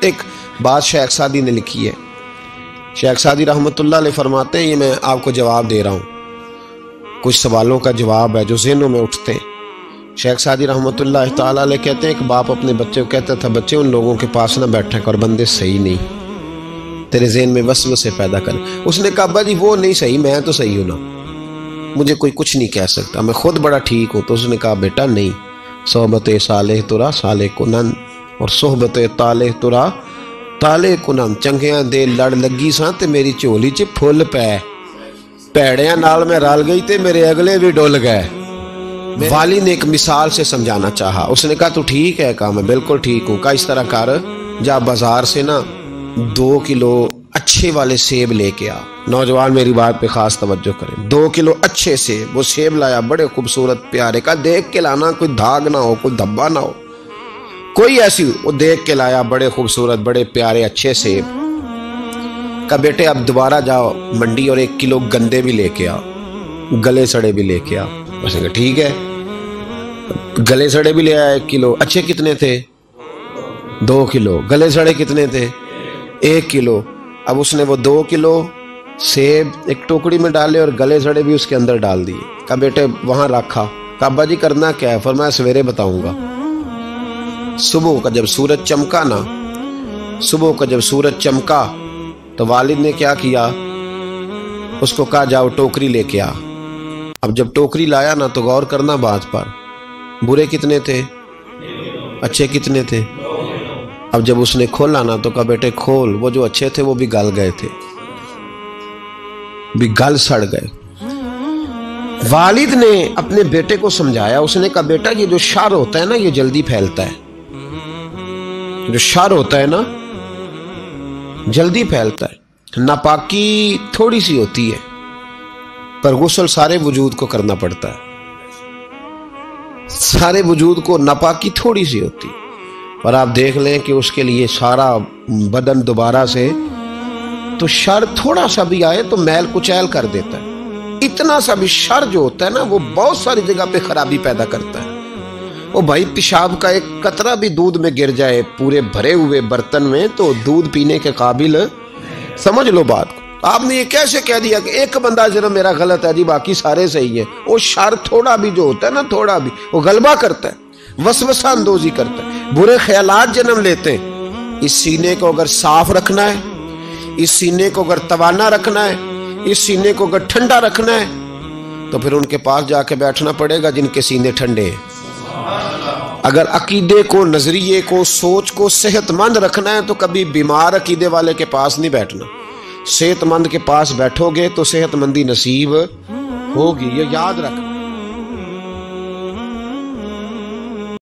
एक बात शेख सादी ने लिखी है। शेख सादी रहमतुल्लाह अलैह फरमाते हैं, ये मैं आपको जवाब दे रहा हूँ, कुछ सवालों का जवाब है जो ज़हनों में उठते हैं। शेख सादी रहमतुल्लाह ताला अलैह कहते हैं, एक बाप अपने बच्चे को कहता था, बच्चे उन लोगों के पास ना बैठे और बंदे सही नहीं, तेरे ज़हन में वसवसे पैदा कर। उसने कहा, अब्बा जी वो नहीं सही, मैं तो सही हूँ ना, मुझे कोई कुछ नहीं कह सकता, मैं खुद बड़ा ठीक हूँ। तो उसने कहा, बेटा नहीं, सोहबत साले तुरा साले कुनन और सोहबत ताले तुरा ताले कुनन, चंगिया दे लड़ लगी सा ते मेरी झोली च फुल पै, भैड़िया नाल मैं रल गई ते मेरे अगले भी डुल गए। वाली ने एक मिसाल से समझाना चाहा। उसने कहा, तू ठीक है? कहा, मैं बिल्कुल ठीक हूँ। कहा, इस तरह कर, जा बाजार से ना 2 किलो अच्छे वाले सेब लेके आ। नौजवान मेरी बात पे खास तवज्जो करें, 2 किलो अच्छे सेब। वो सेब लाया, बड़े खूबसूरत प्यारे। का देख के लाना, कोई दाग ना हो, कोई धब्बा ना हो, कोई ऐसी। वो देख के लाया, बड़े खूबसूरत बड़े प्यारे अच्छे सेब। का बेटे अब दोबारा जाओ मंडी और 1 किलो गंदे भी लेके आओ, गले सड़े भी लेके आओ। उसने कहा ठीक है। गले सड़े भी ले आया 1 किलो। अच्छे कितने थे? 2 किलो। गले सड़े कितने थे? 1 किलो। अब उसने वो 2 किलो सेब एक टोकरी में डाले और गले सड़े भी उसके अंदर डाल दिए। कहा बेटे वहां रखा। कहा अब्बा जी करना क्या है? फरमाया सवेरे बताऊंगा। सुबह का जब सूरज चमका ना, सुबह का जब सूरज चमका तो वालिद ने क्या किया, उसको कहा जाओ टोकरी लेके आ। अब जब टोकरी लाया ना तो गौर करना बात पर, बुरे कितने थे, अच्छे कितने थे। अब जब उसने खोला ना तो कहा बेटे खोल, वो जो अच्छे थे वो भी गल गए थे, भी गल सड़ गए। वालिद ने अपने बेटे को समझाया। उसने कहा बेटा ये जो शर होता है ना ये जल्दी फैलता है, जो शर होता है ना जल्दी फैलता है। नापाकी थोड़ी सी होती है पर गुस्ल सारे वजूद को करना पड़ता है, सारे वजूद को नापाकी थोड़ी सी होती है। और आप देख लें कि उसके लिए सारा बदन दोबारा से, तो शर थोड़ा सा भी आए तो मैल कुचैल कर देता है। इतना सा भी शर जो होता है ना वो बहुत सारी जगह पे खराबी पैदा करता है। ओ भाई पेशाब का एक कतरा भी दूध में गिर जाए पूरे भरे हुए बर्तन में तो दूध पीने के काबिल, समझ लो बात को। आपने ये कैसे कह दिया कि एक बंदा जरा मेरा गलत है जी बाकी सारे सही है। वो शर थोड़ा भी जो होता है ना, थोड़ा भी वो गलबा करता है, वसवसा अंदोजी करता है, बुरे ख्यालात जन्म लेते हैं। इस सीने को अगर साफ रखना है, इस सीने को अगर तवाना रखना है, इस सीने को अगर ठंडा रखना है तो फिर उनके पास जाके बैठना पड़ेगा जिनके सीने ठंडे हैं। अगर अकीदे को, नजरिए को, सोच को सेहतमंद रखना है तो कभी बीमार अकीदे वाले के पास नहीं बैठना, सेहतमंद के पास बैठोगे तो सेहतमंदी नसीब होगी, ये याद रखना।